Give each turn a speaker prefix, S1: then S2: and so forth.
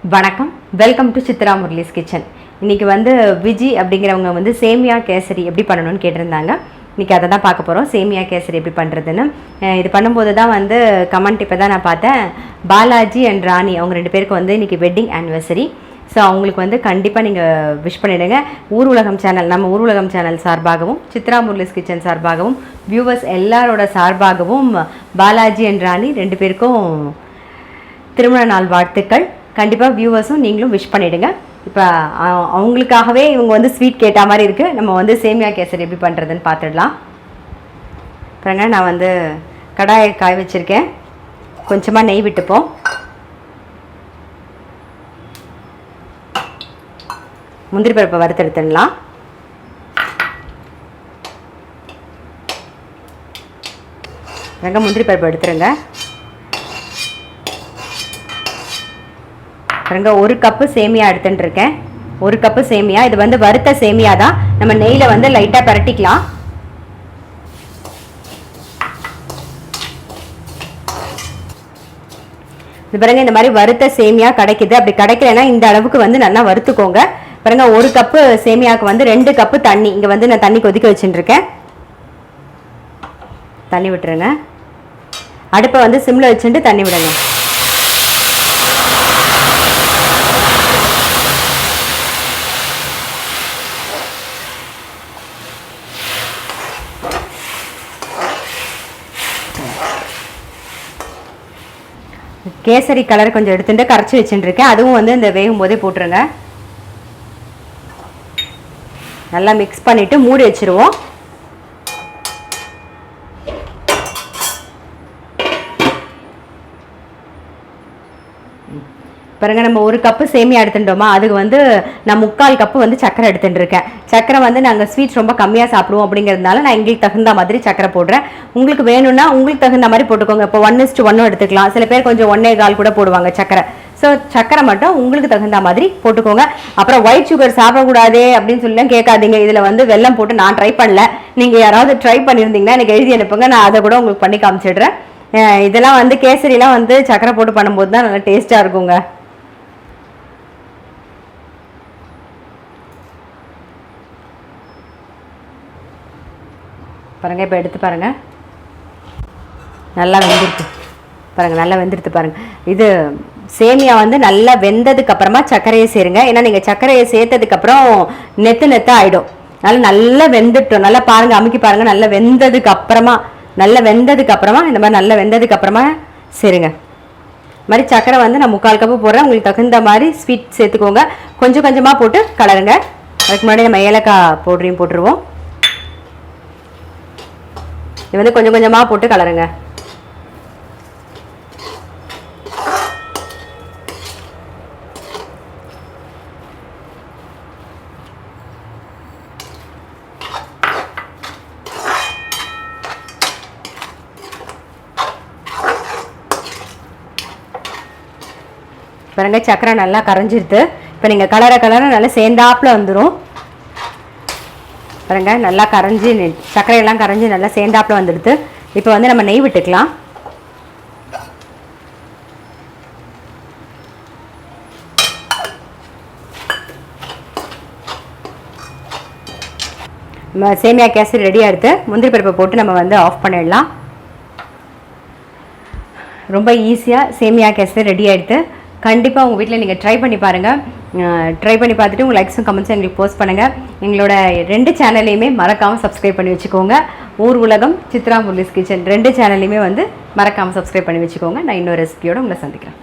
S1: வணக்கம், welcome to Chitra Murali's kitchen. இன்றைக்கி வந்து விஜி அப்படிங்கிறவங்க வந்து சேமியா கேசரி எப்படி பண்ணணும்னு கேட்டிருந்தாங்க. இன்றைக்கி அதை தான் பார்க்க போகிறோம். சேமியா கேசரி எப்படி பண்ணுறதுன்னு இது பண்ணும்போது தான் வந்து கமெண்ட் இப்போ தான் நான் பார்த்தேன். பாலாஜி அண்ட் ராணி அவங்க 2 பேருக்கு வந்து இன்றைக்கி வெட்டிங் ஆனிவர்சரி. ஸோ அவங்களுக்கு வந்து கண்டிப்பாக நீங்கள் விஷ் பண்ணிவிடுங்க. ஊர் உலகம் சேனல், நம்ம ஊர் உலகம் சேனல் சார்பாகவும் சித்ரா முரளிஸ் கிச்சன் சார்பாகவும் வியூவர்ஸ் எல்லாரோட சார்பாகவும் பாலாஜி அண்ட் ராணி 2 பேருக்கும் திருமண நாள் வாழ்த்துக்கள். கண்டிப்பாக வியூவர்ஸும் நீங்களும் விஷ் பண்ணிவிடுங்க. இப்போ அவங்களுக்காகவே இவங்க வந்து ஸ்வீட் கேட்ட மாதிரி இருக்குது. நம்ம வந்து சேமியா கேசரி எப்படி பண்ணுறதுன்னு பார்த்துடலாம். பாருங்க, நான் வந்து கடாயை காய வச்சுருக்கேன். கொஞ்சமாக நெய் விட்டுப்போம். முந்திரி பருப்பை வறுத்தெடுத்துடலாம். பாருங்க, முந்திரி பருப்பு எடுத்துருங்க. பாருங்க, 1 கப்பு சேமியா எடுத்துட்டுருக்கேன். 1 கப்பு சேமியா. இது வந்து வறுத்த சேமியா தான். நம்ம நெய்யில் வந்து லைட்டாக பரட்டிக்கலாம். இது பாருங்க, இந்த மாதிரி வறுத்த சேமியா கிடைக்குது. அப்படி கிடைக்கலன்னா இந்த அளவுக்கு வந்து நல்லா வறுத்துக்கோங்க. பாருங்க, 1 கப்பு சேமியாவுக்கு வந்து 2 கப்பு தண்ணி. இங்கே வந்து நான் தண்ணி கொதிக்க வச்சுட்டுருக்கேன். தண்ணி விட்டுருங்க. அடுப்பை வந்து சிம்மில் வச்சுட்டு தண்ணி விடுங்க. கேசரி கலர் கொஞ்சம் எடுத்துட்டு கரைச்சி வச்சுட்டுருக்கேன். அதுவும் வந்து இந்த வேகும் போதே போட்டுருங்க. நல்லா மிக்ஸ் பண்ணிவிட்டு மூடி வச்சுருவோம். பாருங்க, நம்ம 1 கப்பு சேமியா எடுத்துட்டோமா, அதுக்கு வந்து நான் 3/4 கப்பு வந்து சக்கரை எடுத்துட்டுருக்கேன். சக்கரை வந்து நாங்கள் ஸ்வீட்ஸ் ரொம்ப கம்மியாக சாப்பிடுவோம் அப்படிங்கிறதுனால நான் எங்களுக்கு தகுந்த மாதிரி சக்கரை போடுறேன். உங்களுக்கு வேணும்னா உங்களுக்கு தகுந்த மாதிரி போட்டுக்கோங்க. இப்போ 1:1 எடுத்துக்கலாம். சில பேர் கொஞ்சம் 1.25 கூட போடுவாங்க சக்கரை. ஸோ சக்கரை மட்டும் உங்களுக்கு தகுந்த மாதிரி போட்டுக்கோங்க. அப்புறம் ஒயிட் சுகர் சாப்பிடக்கூடாது அப்படின்னு சொல்லி கேட்காதீங்க. இதில் வந்து வெல்லம் போட்டு நான் ட்ரை பண்ணல. நீங்கள் யாராவது ட்ரை பண்ணியிருந்தீங்கன்னா எனக்கு எழுதி அனுப்புங்க. நான் அதை கூட உங்களுக்கு பண்ணி காமிச்சிடுறேன். இதெல்லாம் வந்து கேசரிலாம் வந்து சக்கரை போட்டு பண்ணும்போது தான் நல்லா டேஸ்ட்டாக இருக்குங்க. பாருங்கள், இப்போ எடுத்து பாருங்கள். நல்லா வெந்திருக்கு பாருங்கள். நல்லா வெந்துடுத்து பாருங்கள். இது சேமியா வந்து நல்லா வெந்ததுக்கப்புறமா சர்க்கரையை சேருங்க. ஏன்னா நீங்கள் சர்க்கரையை சேர்த்ததுக்கப்புறம் நெத்து ஆகிடும். நல்லா வெந்துட்டோம். நல்லா பாருங்கள், அமுக்கி பாருங்கள். நல்லா வெந்ததுக்கப்புறமா இந்த மாதிரி நல்லா வெந்ததுக்கப்புறமா சேருங்க. இது மாதிரி சர்க்கரை வந்து நான் 3/4 கப்பு போடுறேன். உங்களுக்கு தகுந்த மாதிரி ஸ்வீட் சேர்த்துக்கோங்க. கொஞ்சம் கொஞ்சமாக போட்டு கலருங்க. அதுக்கு முன்னாடி நம்ம ஏலக்காய் பவுடரையும் போட்டுருவோம். இது வந்து கொஞ்சம் கொஞ்சமாக போட்டு கலருங்க. பாருங்க, சக்கரை நல்லா கரைஞ்சிருது. இப்போ நீங்கள் கலரை நல்லா சேர்ந்தாப்பில் வந்துடும். பாருங்க, நல்லா கரைஞ்சி சர்க்கரையெல்லாம் கரைஞ்சி நல்லா சேர்ந்தாப்பில் வந்துடுது. இப்போ வந்து நம்ம நெய் விட்டுக்கலாம். நம்ம சேமியா கேசரி ரெடியாக எடுத்து முந்திரி பருப்பை போட்டு நம்ம வந்து ஆஃப் பண்ணிடலாம். ரொம்ப ஈஸியாக சேமியா கேசரி ரெடி ஆகிடுது. கண்டிப்பாக உங்கள் வீட்டில் நீங்கள் ட்ரை பண்ணி பாருங்கள். ட்ரை பண்ணி பார்த்துட்டு உங்கள் லைக்ஸும் கமெண்ட்ஸும் எங்களுக்கு போஸ்ட் பண்ணுங்கள். எங்களோட 2 சேனல்லையுமே மறக்காமல் சப்ஸ்கிரைப் பண்ணி வச்சுக்கோங்க. ஊர் உலகம், சித்ரா முரளிஸ் கிச்சன் 2 சேனல்லையுமே வந்து மறக்காமல் சப்ஸ்கிரைப் பண்ணி வச்சுக்கோங்க. நான் இன்னொரு ரெசிபியோடு உங்களை சந்திக்கிறேன்.